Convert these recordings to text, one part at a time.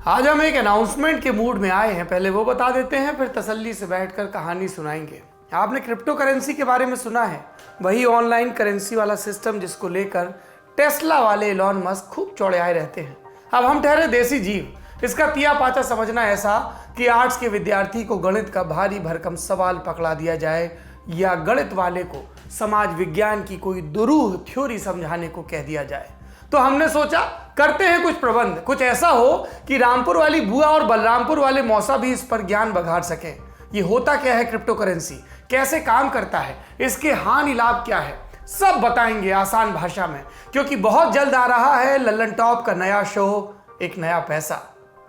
आज हम एक अनाउंसमेंट के मूड में आए हैं। पहले वो बता देते हैं, फिर तसल्ली से बैठकर कहानी सुनाएंगे। आपने क्रिप्टो करेंसी के बारे में सुना है, वही ऑनलाइन करेंसी वाला सिस्टम जिसको लेकर टेस्ला वाले एलॉन मस्क खूब चौड़े रहते हैं। अब हम ठहरे देसी जीव, इसका पिया पाचा समझना ऐसा कि आर्ट्स के विद्यार्थी को गणित का भारी भरकम सवाल पकड़ा दिया जाए या गणित वाले को समाज विज्ञान की कोई दुरूह थ्योरी समझाने को कह दिया जाए। तो हमने सोचा करते हैं कुछ प्रबंध, कुछ ऐसा हो कि रामपुर वाली बुआ और बलरामपुर वाले मौसा भी इस पर ज्ञान बघाड़ सकें। ये होता क्या है क्रिप्टो करेंसी, कैसे काम करता है, इसके हानि लाभ क्या है, सब बताएंगे आसान भाषा में, क्योंकि बहुत जल्द आ रहा है लल्लन टॉप का नया शो, एक नया पैसा।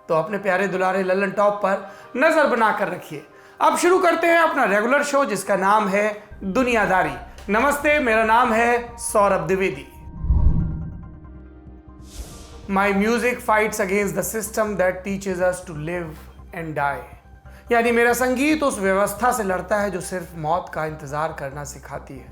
तो अपने प्यारे दुलारे लल्लन टॉप पर नजर बनाकर रखिए। अब शुरू करते हैं अपना रेगुलर शो जिसका नाम है दुनियादारी। नमस्ते, मेरा नाम है Saurabh Dwivedi. My music fights against the system that teaches us to live and die। यानी मेरा संगीत उस व्यवस्था से लड़ता है जो सिर्फ मौत का इंतजार करना सिखाती है।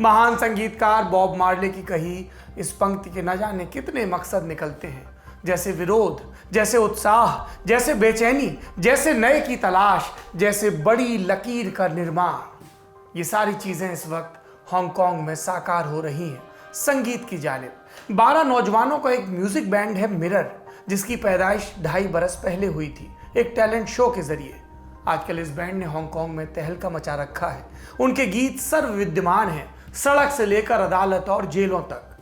महान संगीतकार बॉब मार्ले की कही इस पंक्ति के न जाने कितने मकसद निकलते हैं, जैसे विरोध, जैसे उत्साह, जैसे बेचैनी, जैसे नए की तलाश, जैसे बड़ी लकीर का निर्माण। ये सारी चीजें इस वक्त हांगकांग में साकार हो रही हैं संगीत की जानिब। 12 नौजवानों का एक म्यूजिक बैंड है मिरर, जिसकी पैदाइश 2.5 बरस पहले हुई थी एक टैलेंट शो के जरिए। आजकल इस बैंड ने हांगकांग में तहलका मचा रखा है। उनके गीत सर्व विद्यमान हैं, सड़क से लेकर अदालत और जेलों तक।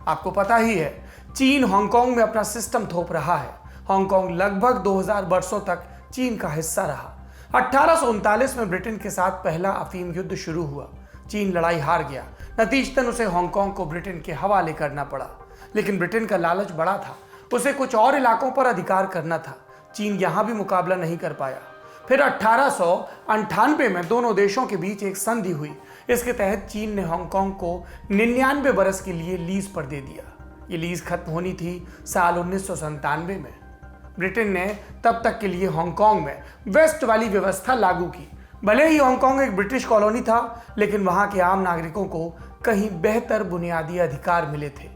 आपको पता ही है, चीन हांगकांग में अपना सिस्टम थोप रहा है। हांगकांग लगभग 2000 वर्षों तक चीन का हिस्सा रहा। 1839 में ब्रिटेन के साथ पहला अफीम युद्ध शुरू हुआ। चीन लड़ाई हार गया, नतीजतन उसे हांगकांग को ब्रिटेन के हवाले करना पड़ा। लेकिन ब्रिटेन का लालच बड़ा था, उसे कुछ और इलाकों पर अधिकार करना था। चीन यहां भी मुकाबला नहीं कर पाया। फिर 1898 में दोनों देशों के बीच एक संधि हुई। इसके तहत चीन ने हांगकांग को 99 बरस के लिए लीज पर दे दिया। ये लीज खत्म होनी थी साल 1997 में। ब्रिटेन ने तब तक के लिए हांगकांग में वेस्ट वाली व्यवस्था लागू की। भले ही हांगकांग एक ब्रिटिश कॉलोनी था, लेकिन वहां के आम नागरिकों को कहीं बेहतर बुनियादी अधिकार मिले थे।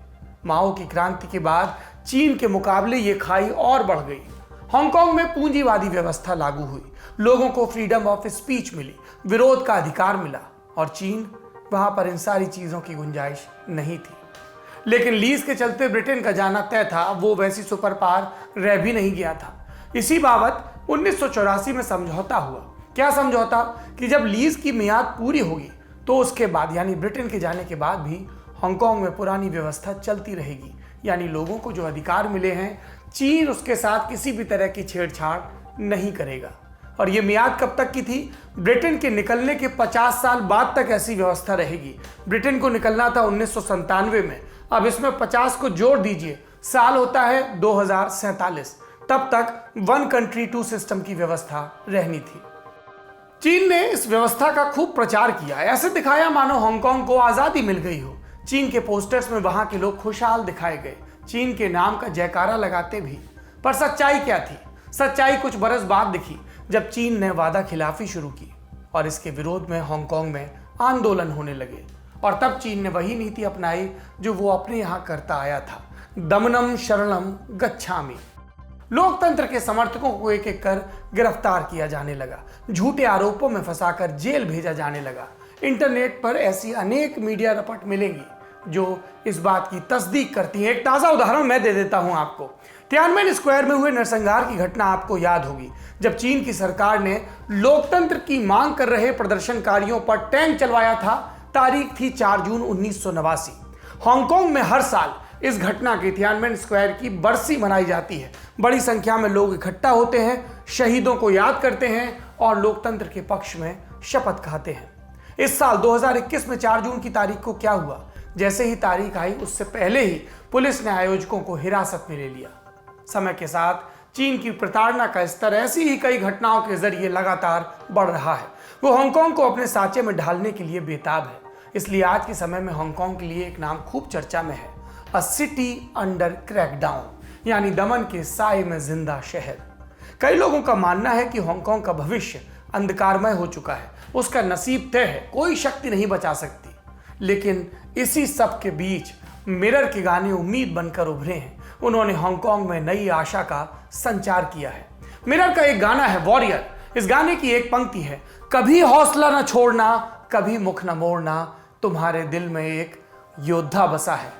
माओ की क्रांति के बाद चीन के मुकाबले ये खाई और बढ़ गई। हांगकांग में पूंजीवादी व्यवस्था लागू हुई, लोगों को फ्रीडम ऑफ स्पीच मिली, विरोध का अधिकार मिला, और चीन वहां पर इन सारी चीजों की गुंजाइश नहीं थी। लेकिन लीज के चलते ब्रिटेन का जाना तय था, वो वैसी सुपर पावर रह भी नहीं गया था। इसी बाबत 1984 में समझौता हुआ। क्या समझौता कि जब लीज की मियाद पूरी होगी तो उसके बाद, यानी ब्रिटेन के जाने के बाद भी हांगकांग में पुरानी व्यवस्था चलती रहेगी। यानी लोगों को जो अधिकार मिले हैं, चीन उसके साथ किसी भी तरह की छेड़छाड़ नहीं करेगा। और ये मियाद कब तक की थी? ब्रिटेन के निकलने के 50 साल बाद तक ऐसी व्यवस्था रहेगी। ब्रिटेन को निकलना था 1997 में, अब इसमें 50 को जोड़ दीजिए, साल होता है 2047। तब तक 1 कंट्री 2 सिस्टम की व्यवस्था रहनी थी। चीन ने इस व्यवस्था का खूब प्रचार किया, ऐसे दिखाया मानो हांगकांग को आजादी मिल गई हो। चीन के पोस्टर्स में वहां के लोग खुशहाल दिखाए गए, चीन के नाम का जयकारा लगाते भी। पर सच्चाई क्या थी? सच्चाई कुछ बरस बाद दिखी, जब चीन ने वादा खिलाफी शुरू की और इसके विरोध में हांगकांग में आंदोलन होने लगे। और तब चीन ने वही नीति अपनाई जो वो अपने यहां करता आया था, दमनम शरणम गच्छामि। लोकतंत्र के समर्थकों को एक एक कर गिरफ्तार किया जाने लगा, झूठे आरोपों में फंसाकर जेल भेजा जाने लगा। इंटरनेट पर ऐसी अनेक मीडिया रिपोर्ट मिलेंगी जो इस बात की तस्दीक करती है। एक ताज़ा उदाहरण मैं दे देता हूं आपको। तियानमेन स्क्वायर में हुए नरसंहार की घटना आपको याद होगी, जब चीन की सरकार ने लोकतंत्र की मांग कर रहे प्रदर्शनकारियों पर टैंक चलवाया था। तारीख थी 4 जून 1989। हांगकांग में हर साल इस घटना की, तियानमेन स्क्वायर की बरसी मनाई जाती है। बड़ी संख्या में लोग इकट्ठा होते हैं, शहीदों को याद करते हैं और लोकतंत्र के पक्ष में शपथ खाते हैं। इस साल 2021 में 4 जून की तारीख को क्या हुआ? जैसे ही तारीख आई, उससे पहले ही पुलिस ने आयोजकों को हिरासत में ले लिया। समय के साथ चीन की प्रताड़ना का स्तर ऐसी ही कई घटनाओं के जरिए लगातार बढ़ रहा है। वो हांगकांग को अपने साँचे में ढालने के लिए बेताब है। इसलिए आज के समय में हांगकांग के लिए एक नाम खूब चर्चा में है, अ सिटी अंडर क्रैकडाउन, यानी दमन के साए में जिंदा शहर। कई लोगों का मानना है कि हांगकांग का भविष्य अंधकारमय हो चुका है, उसका नसीब तय है, कोई शक्ति नहीं बचा सकती। लेकिन इसी सब के बीच मिरर के गाने उम्मीद बनकर उभरे हैं। उन्होंने हांगकांग में नई आशा का संचार किया है। मिरर का एक गाना है वॉरियर। इस गाने की एक पंक्ति है, कभी हौसला न छोड़ना, कभी मुख न मोड़ना, तुम्हारे दिल में एक योद्धा बसा है।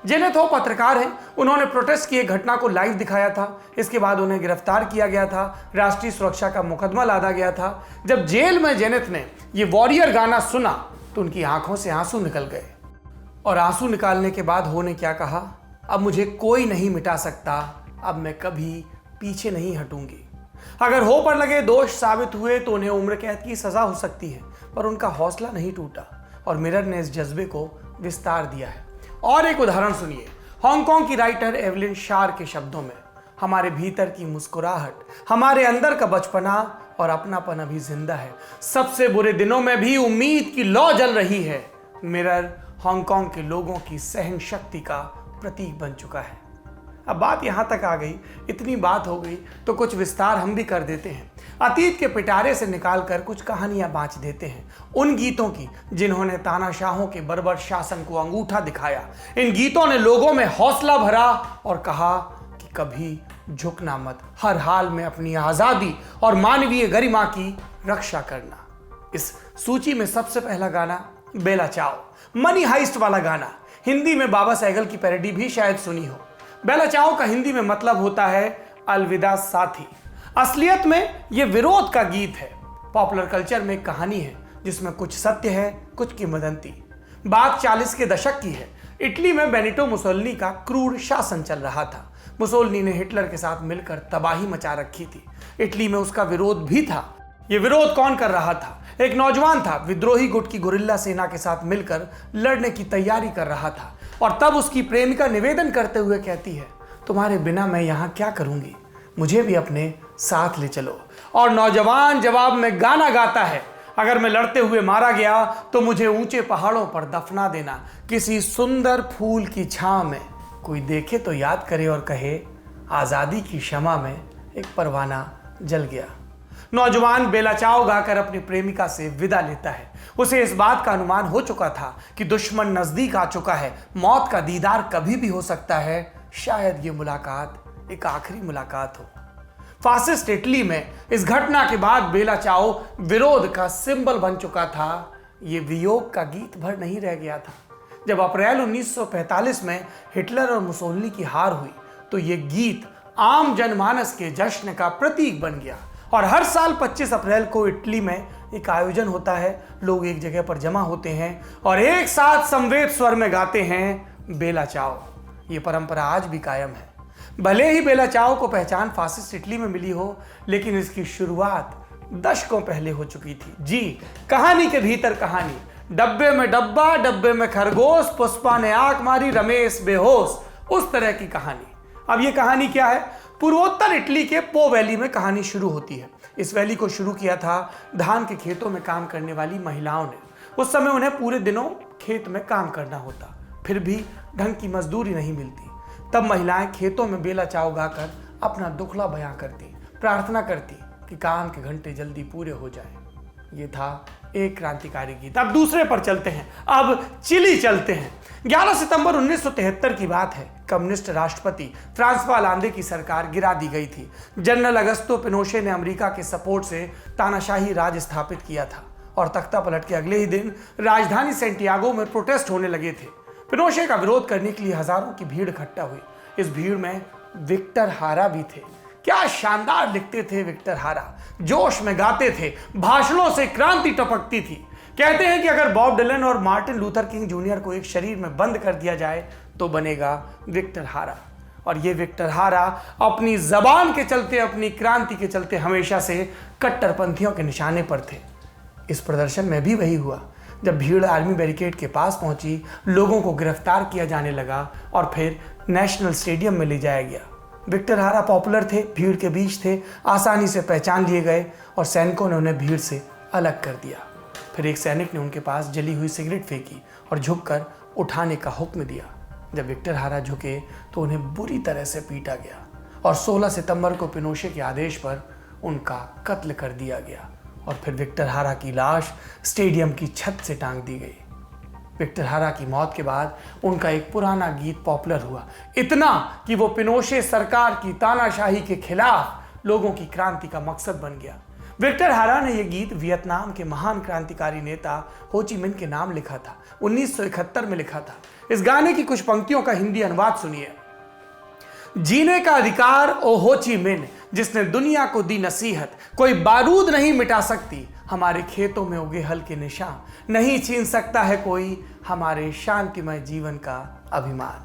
जेनेथ हो पत्रकार हैं। उन्होंने प्रोटेस्ट की एक घटना को लाइव दिखाया था। इसके बाद उन्हें गिरफ्तार किया गया था, राष्ट्रीय सुरक्षा का मुकदमा लादा गया था। जब जेल में जेनेथ ने ये वॉरियर गाना सुना तो उनकी आंखों से आंसू निकल गए। और आंसू निकालने के बाद हो ने क्या कहा, अब मुझे कोई नहीं मिटा सकता, अब मैं कभी पीछे नहीं हटूंगी। अगर हो पर लगे दोष साबित हुए तो उन्हें उम्र कैद की सजा हो सकती है, पर उनका हौसला नहीं टूटा और मिरर ने इस जज्बे को विस्तार दिया है। और एक उदाहरण सुनिए, हांगकांग की राइटर एवलिन शार के शब्दों में, हमारे भीतर की मुस्कुराहट, हमारे अंदर का बचपना और अपनापन अभी जिंदा है। सबसे बुरे दिनों में भी उम्मीद की लौ जल रही है। मिरर हांगकांग के लोगों की सहन शक्ति का प्रतीक बन चुका है। अब बात यहां तक आ गई, इतनी बात हो गई तो कुछ विस्तार हम भी कर देते हैं। अतीत के पिटारे से निकालकर कुछ कहानियां बांच देते हैं, उन गीतों की जिन्होंने तानाशाहों के बर्बर शासन को अंगूठा दिखाया। इन गीतों ने लोगों में हौसला भरा और कहा कि कभी झुकना मत, हर हाल में अपनी आजादी और मानवीय गरिमा की रक्षा करना। इस सूची में सबसे पहला गाना बेला चाओ, मनी हाइस्ट वाला गाना। हिंदी में बाबा सहगल की पैरोडी भी शायद सुनी हो। बेला चाओ का हिंदी में मतलब होता है अलविदा साथी। असलियत में यह विरोध का गीत है। पॉपुलर कल्चर में एक कहानी है जिसमें कुछ सत्य है, कुछ किंवदंती। बात 40 के दशक की है। इटली में बेनिटो मुसोलिनी का क्रूर शासन चल रहा था। मुसोलिनी ने हिटलर के साथ मिलकर तबाही मचा रखी थी। इटली में उसका विरोध भी था। यह विरोध कौन कर रहा था? एक नौजवान था, विद्रोही गुट की गुरिल्ला सेना के साथ मिलकर लड़ने की तैयारी कर रहा था। और तब उसकी प्रेमिका निवेदन करते हुए कहती है, तुम्हारे बिना मैं यहाँ क्या करूंगी, मुझे भी अपने साथ ले चलो। और नौजवान जवाब में गाना गाता है, अगर मैं लड़ते हुए मारा गया तो मुझे ऊंचे पहाड़ों पर दफना देना, किसी सुंदर फूल की छांव में, कोई देखे तो याद करे और कहे आजादी की शमा में एक परवाना जल गया। नौजवान बेला चाओ गाकर अपनी प्रेमिका से विदा लेता है। उसे इस बात का अनुमान हो चुका था कि दुश्मन नजदीक आ चुका है, मौत का दीदार कभी भी हो सकता है। शायद ये मुलाकात एक आखिरी मुलाकात हो। फासिस्ट इटली में इस घटना के बाद बेला चाओ विरोध का सिंबल बन चुका था। ये वियोग का गीत भर नहीं रह गया था। जब अप्रैल 1945 में हिटलर और मुसोलिनी की हार हुई तो ये गीत आम जनमानस के जश्न का प्रतीक बन गया। और हर साल 25 अप्रैल को इटली में एक आयोजन होता है। लोग एक जगह पर जमा होते हैं और एक साथ समवेत स्वर में गाते हैं बेला चाओ। ये परंपरा आज भी कायम है। भले ही बेला चाओ को पहचान फासिस्ट इटली में मिली हो, लेकिन इसकी शुरुआत दशकों पहले हो चुकी थी। जी, कहानी के भीतर कहानी। डब्बे में डब्बा, डब्बे में खरगोश, पुष्पा ने आंख मारी, रमेश बेहोश, उस तरह की कहानी। अब ये कहानी क्या है? पूर्वोत्तर इटली के पो वैली में कहानी शुरू होती है। इस वैली को शुरू किया था धान के खेतों में काम करने वाली महिलाओं ने। उस समय उन्हें पूरे दिनों खेत में काम करना होता, फिर भी ढंग की मजदूरी नहीं मिलती। तब महिलाएं खेतों में बेला चाओ गाकर अपना दुखड़ा बयां करती, प्रार्थना करती कि काम के घंटे जल्दी पूरे हो जाए। ये था एक क्रांतिकारी गीत। अब दूसरे पर चलते हैं, अब चिली चलते हैं। 11 सितंबर 1973 की बात है। कम्युनिस्ट राष्ट्रपति फ्रांसवा होलांदे की सरकार गिरा दी गई थी। जनरल अगस्तो पिनोशे ने अमेरिका के सपोर्ट से तानाशाही राज स्थापित किया था और तख्ता पलट के अगले ही दिन राजधानी सेंटियागो में प्रोटेस्ट होने लगे थे। पिनोशे का विरोध करने के लिए हजारों की भीड़ इकट्ठा हुई। इस भीड़ में विक्टर हारा भी थे। क्या शानदार लिखते थे विक्टर हारा, जोश में गाते थे, भाषणों से क्रांति टपकती थी। कहते हैं कि अगर बॉब डिलन और मार्टिन लूथर किंग जूनियर को एक शरीर में बंद कर दिया जाए तो बनेगा विक्टर हारा। और ये विक्टर हारा अपनी जबान के चलते, अपनी क्रांति के चलते हमेशा से कट्टरपंथियों के निशाने पर थे। इस प्रदर्शन में भी वही हुआ। जब भीड़ आर्मी बैरिकेड के पास पहुंची, लोगों को गिरफ्तार किया जाने लगा और फिर नेशनल स्टेडियम में ले जाया गया। विक्टर हारा पॉपुलर थे, भीड़ के बीच थे, आसानी से पहचान लिए गए और सैनिकों ने उन्हें भीड़ से अलग कर दिया। फिर एक सैनिक ने उनके पास जली हुई सिगरेट फेंकी और झुककर उठाने का हुक्म दिया। जब विक्टर हारा झुके तो उन्हें बुरी तरह से पीटा गया और 16 सितंबर को पिनोशे के आदेश पर उनका कत्ल कर दिया गया। और फिर विक्टर हारा की लाश स्टेडियम की छत से टांग दी गई। विक्टर हारा की मौत के बाद उनका एक पुराना गीत पॉपुलर हुआ, इतना कि वो पिनोशे सरकार की तानाशाही के खिलाफ लोगों की क्रांति का मकसद बन गया। विक्टर हारा ने यह गीत वियतनाम के महान क्रांतिकारी नेता हो ची मिन्ह के नाम लिखा था। 1971 में लिखा था। इस गाने की कुछ पंक्तियों का हिंदी अनुवाद सुनिए। जीने का अधिकार ओ हो ची मिन्ह, जिसने दुनिया को दी नसीहत, कोई बारूद नहीं मिटा सकती हमारे खेतों में उगे हल के निशान, नहीं छीन सकता है कोई हमारे शांतिमय जीवन का अभिमान।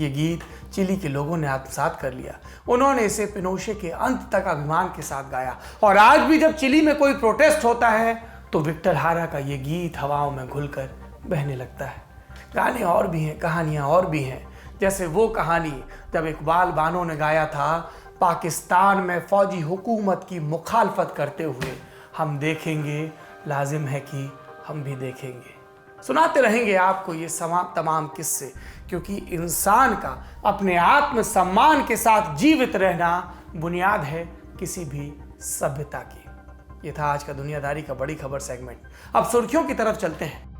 ये गीत चिली के लोगों ने आत्मसात कर लिया। उन्होंने इसे पिनोशे के अंत तक अभिमान के साथ गाया और आज भी जब चिली में कोई प्रोटेस्ट होता है तो विक्टर हारा का ये गीत हवाओं में घुलकर बहने लगता है। गाने और भी हैं, कहानियां और भी हैं, जैसे वो कहानी जब इकबाल बानो ने गाया था, पाकिस्तान में फौजी हुकूमत की मुखालफत करते हुए हम देखेंगे, लाजिम है कि हम भी देखेंगे। सुनाते रहेंगे आपको ये तमाम किस्से, क्योंकि इंसान का अपने आत्म सम्मान के साथ जीवित रहना बुनियाद है किसी भी सभ्यता की। ये था आज का दुनियादारी का बड़ी खबर सेगमेंट। अब सुर्खियों की तरफ चलते हैं।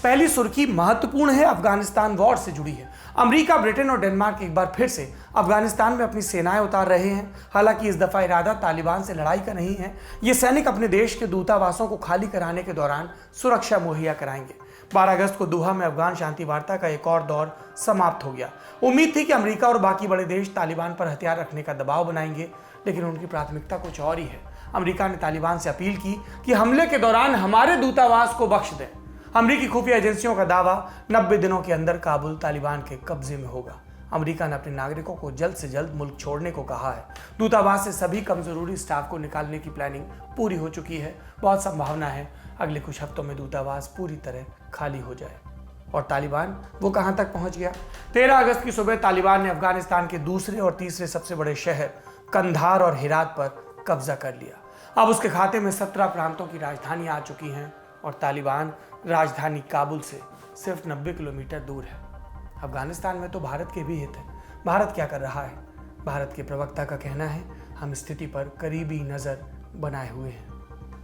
पहली सुर्खी महत्वपूर्ण है, अफगानिस्तान वॉर से जुड़ी है। अमेरिका, ब्रिटेन और डेनमार्क एक बार फिर से अफगानिस्तान में अपनी सेनाएं उतार रहे हैं। हालांकि इस दफा इरादा तालिबान से लड़ाई का नहीं है। ये सैनिक अपने देश के दूतावासों को खाली कराने के दौरान सुरक्षा मुहैया कराएंगे। 12 अगस्त को दोहा में अफगान शांति वार्ता का एक और दौर समाप्त हो गया। उम्मीद थी कि अमेरिका और बाकी बड़े देश तालिबान पर हथियार रखने का दबाव बनाएंगे, लेकिन उनकी प्राथमिकता कुछ और ही है। अमेरिका ने तालिबान से अपील की कि हमले के दौरान हमारे दूतावास को बख्श दें। अमेरिकी खुफिया एजेंसियों का दावा 90 दिनों के अंदर काबुल तालिबान के कब्जे में होगा। अमेरिका ने अपने नागरिकों को जल्द से जल्द मुल्क छोड़ने को कहा है। दूतावास से सभी कम जरूरी स्टाफ को निकालने की प्लानिंग पूरी हो चुकी है। बहुत संभावना है अगले कुछ हफ्तों में दूतावास पूरी तरह खाली हो जाए। और तालिबान वो कहां तक पहुंच गया? 13 अगस्त की सुबह तालिबान ने अफगानिस्तान के दूसरे और तीसरे सबसे बड़े शहर कंधार और हेरात पर कब्जा कर लिया। अब उसके खाते में 17 प्रांतों की राजधानी आ चुकी हैं और तालिबान राजधानी काबुल से सिर्फ 90 किलोमीटर दूर है। अफगानिस्तान में तो भारत के भी हित है। भारत क्या कर रहा है? भारत के प्रवक्ता का कहना है, हम स्थिति पर करीबी नजर बनाए हुए हैं।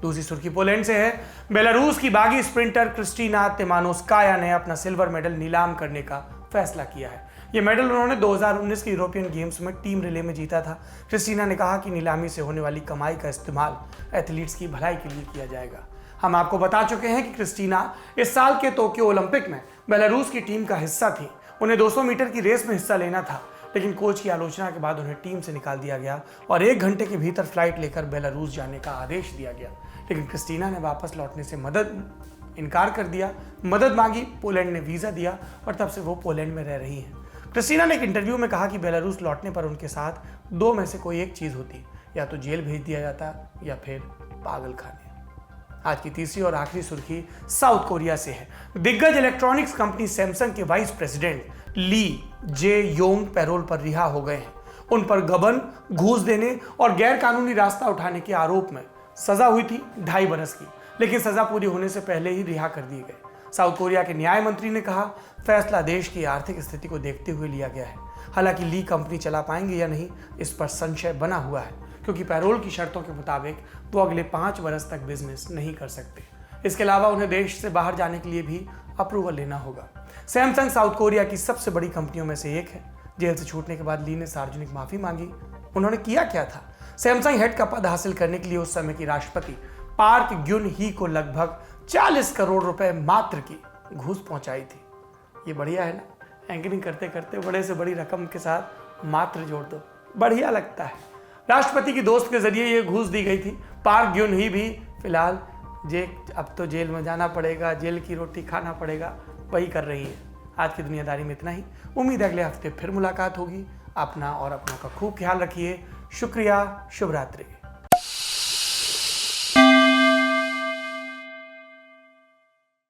दूसरी सुर्खी पोलैंड से है। बेलारूस की बागी स्प्रिंटर क्रिस्टिना तिमानोस्काया ने अपना सिल्वर मेडल नीलाम करने का फैसला किया है। ये मेडल उन्होंने 2019 के यूरोपियन गेम्स में टीम रिले में जीता था। क्रिस्टिना ने कहा कि नीलामी से होने वाली कमाई का इस्तेमाल एथलीट्स की भलाई के लिए किया जाएगा। हम आपको बता चुके हैं कि क्रिस्टिना इस साल के टोक्यो ओलंपिक में बेलारूस की टीम का हिस्सा थी। उन्हें 200 मीटर की रेस में हिस्सा लेना था, लेकिन कोच की आलोचना के बाद उन्हें टीम से निकाल दिया गया और 1 घंटे के भीतर फ्लाइट लेकर बेलारूस जाने का आदेश दिया गया। लेकिन क्रिस्टिना ने वापस लौटने से इनकार कर दिया। मदद मांगी, पोलैंड ने वीज़ा दिया और तब से वो पोलैंड में रह रही हैं। क्रिस्टिना ने एक इंटरव्यू में कहा कि बेलारूस लौटने पर उनके साथ 2 में से कोई एक चीज़ होती, या तो जेल भेज दिया जाता या फिर पागल खाने। आज की तीसरी और आखिरी सुर्खी साउथ कोरिया से है। दिग्गज इलेक्ट्रॉनिक्स कंपनी सैमसंग के वाइस प्रेसिडेंट ली जे योंग पैरोल पर रिहा हो गए हैं। उन पर गबन, घूस देने और गैर कानूनी रास्ता उठाने के आरोप में सजा हुई थी 2.5 बरस की, लेकिन सजा पूरी होने से पहले ही रिहा कर दिए गए। साउथ कोरिया के न्याय मंत्री ने कहा, फैसला देश की आर्थिक स्थिति को देखते हुए लिया गया है। हालांकि ली कंपनी चला पाएंगे या नहीं, इस पर संशय बना हुआ है, क्योंकि पैरोल की शर्तों के मुताबिक वो अगले 5 बरस तक बिजनेस नहीं कर सकते। इसके अलावा उन्हें देश से बाहर जाने के लिए भी अप्रूवल लेना होगा। सैमसंग साउथ कोरिया की सबसे बड़ी कंपनियों में से एक है। जेल से छूटने के बाद ली ने सार्वजनिक माफी मांगी। उन्होंने किया क्या था? सैमसंग हेड का पद हासिल करने के लिए उस समय की राष्ट्रपति पार्क ग्युन ही को लगभग 40 करोड़ रुपए मात्र की घूस पहुंचाई थी। ये बढ़िया है ना? एंकरिंग करते करते बड़े से बड़ी रकम के साथ मात्र जोड़ दो, बढ़िया लगता है। राष्ट्रपति की दोस्त के जरिए ये घूस दी गई थी। पार्क ग्युन ही भी फिलहाल अब तो जेल में जाना पड़ेगा, जेल की रोटी खाना पड़ेगा, वही कर रही है। आज की दुनियादारी में इतना ही। उम्मीद है अगले हफ्ते फिर मुलाकात होगी। अपना और अपनों का खूब ख्याल रखिए। शुक्रिया। शुभ रात्रि।